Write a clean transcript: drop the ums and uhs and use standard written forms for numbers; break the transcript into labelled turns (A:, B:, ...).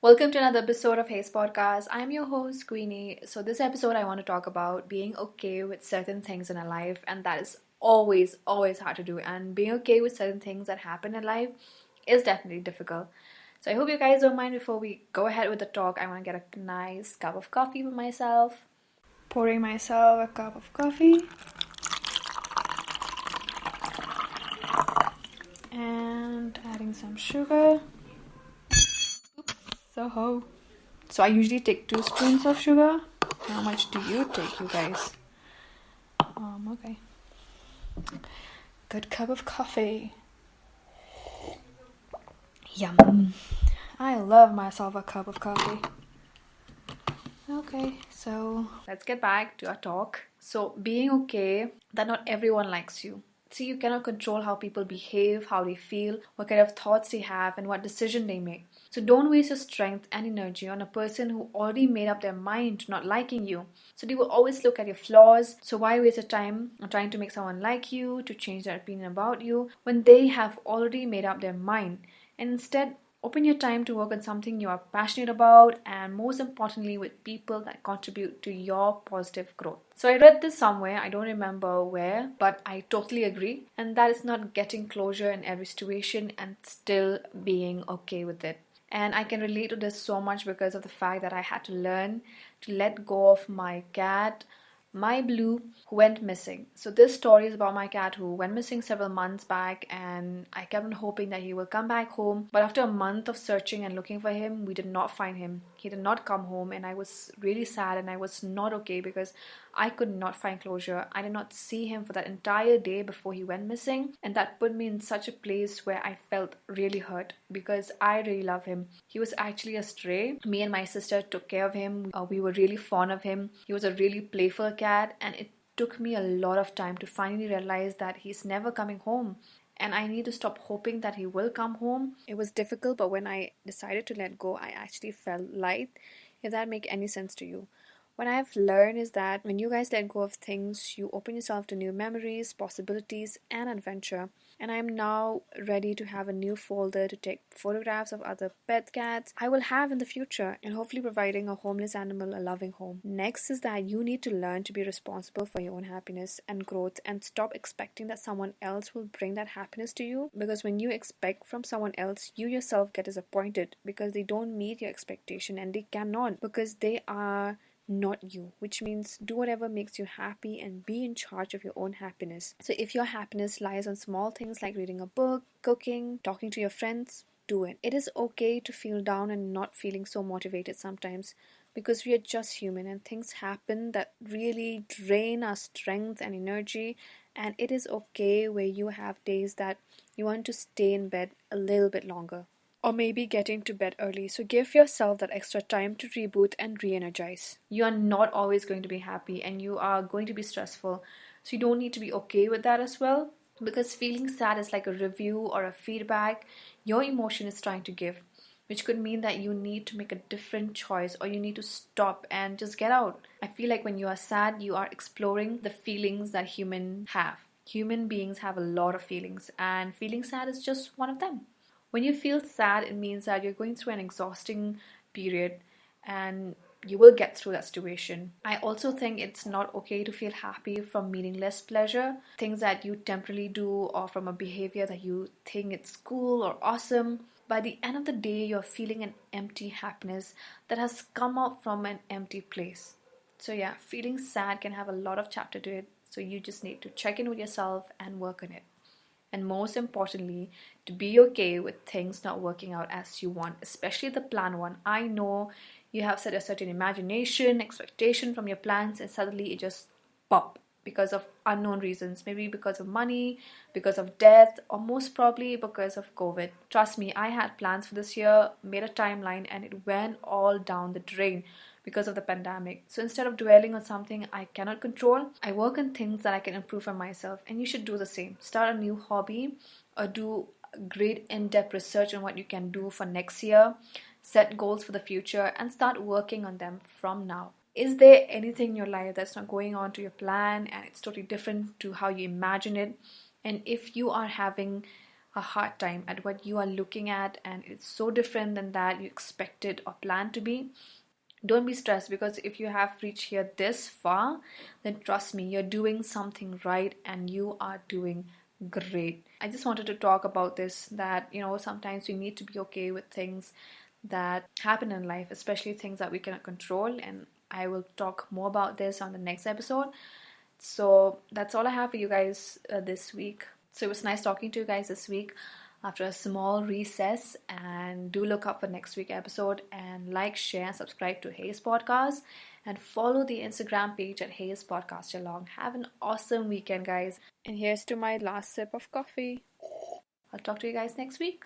A: Welcome to another episode of Haze Podcast. I'm your host, Queenie. So, this episode, I want to talk about being okay with certain things in our life, and that is always hard to do. And being okay with certain things that happen in life is definitely difficult. So, I hope you guys don't mind. Before we go ahead with the talk, I want to get a nice cup of coffee for myself. Pouring myself a cup of coffee. And adding some sugar. So I usually take 2 spoons of sugar. How much do you take, you guys? Okay. Good cup of coffee. Yum. I love myself a cup of coffee. Okay, so let's get back to our talk. So being okay that not everyone likes you. See, you cannot control how people behave, how they feel, what kind of thoughts they have, and what decision they make. So don't waste your strength and energy on a person who already made up their mind to not liking you. So they will always look at your flaws. So why waste your time on trying to make someone like you, to change their opinion about you, when they have already made up their mind? And instead, open your time to work on something you are passionate about, and most importantly, with people that contribute to your positive growth. So I read this somewhere, I don't remember where, but I totally agree. And that is not getting closure in every situation and still being okay with it. And I can relate to this so much because of the fact that I had to learn to let go of my cat, my Blue, who went missing. So this story is about my cat who went missing several months back, and I kept on hoping that he will come back home. But after a month of searching and looking for him, we did not find him. He did not come home, and I was really sad and I was not okay because I could not find closure. I did not see him for that entire day before he went missing, and that put me in such a place where I felt really hurt because I really love him. He was actually a stray. Me and my sister took care of him. We were really fond of him. He was a really playful cat, and it took me a lot of time to finally realize that he's never coming home. And I need to stop hoping that he will come home. It was difficult, but when I decided to let go, I actually felt light, if that make any sense to you. What I've learned is that when you guys let go of things, you open yourself to new memories, possibilities, and adventure. And I'm now ready to have a new folder to take photographs of other pet cats I will have in the future, and hopefully providing a homeless animal a loving home. Next is that you need to learn to be responsible for your own happiness and growth, and stop expecting that someone else will bring that happiness to you, because when you expect from someone else, you yourself get disappointed because they don't meet your expectation, and they cannot because they are not you, which means do whatever makes you happy and be in charge of your own happiness. So if your happiness lies on small things like reading a book, cooking, talking to your friends, do it. It is okay to feel down and not feeling so motivated sometimes, because we are just human and things happen that really drain our strength and energy, and it is okay where you have days that you want to stay in bed a little bit longer, or maybe getting to bed early. So give yourself that extra time to reboot and re-energize. You are not always going to be happy, and you are going to be stressful. So you don't need to be okay with that as well, because feeling sad is like a review or a feedback your emotion is trying to give, which could mean that you need to make a different choice, or you need to stop and just get out. I feel like when you are sad, you are exploring the feelings that humans have. Human beings have a lot of feelings, and feeling sad is just one of them. When you feel sad, it means that you're going through an exhausting period, and you will get through that situation. I also think it's not okay to feel happy from meaningless pleasure, things that you temporarily do, or from a behavior that you think it's cool or awesome. By the end of the day, you're feeling an empty happiness that has come out from an empty place. So yeah, feeling sad can have a lot of chapter to it. So you just need to check in with yourself and work on it. And most importantly, to be okay with things not working out as you want, especially the planned one. I know you have set a certain imagination, expectation from your plans, and suddenly it just pop because of unknown reasons. Maybe because of money, because of death, or most probably because of COVID. Trust me, I had plans for this year, made a timeline, and it went all down the drain because of the pandemic. So instead of dwelling on something I cannot control, I work on things that I can improve for myself. And you should do the same. Start a new hobby, or do great in-depth research on what you can do for next year. Set goals for the future and start working on them from now. Is there anything in your life that's not going on to your plan and it's totally different to how you imagine it? And if you are having a hard time at what you are looking at and it's so different than that you expected or planned to be, don't be stressed, because if you have reached here this far, then trust me, you're doing something right and you are doing great. I just wanted to talk about this, that sometimes we need to be okay with things that happen in life, especially things that we cannot control, and I will talk more about this on the next episode. So that's all I have for you guys this week. So it was nice talking to you guys this week after a small recess, and do look up for next week's episode, and like, share, and subscribe to Hayes Podcast, and follow the Instagram page at Hayes Podcast along. Have an awesome weekend, guys. And here's to my last sip of coffee. I'll talk to you guys next week.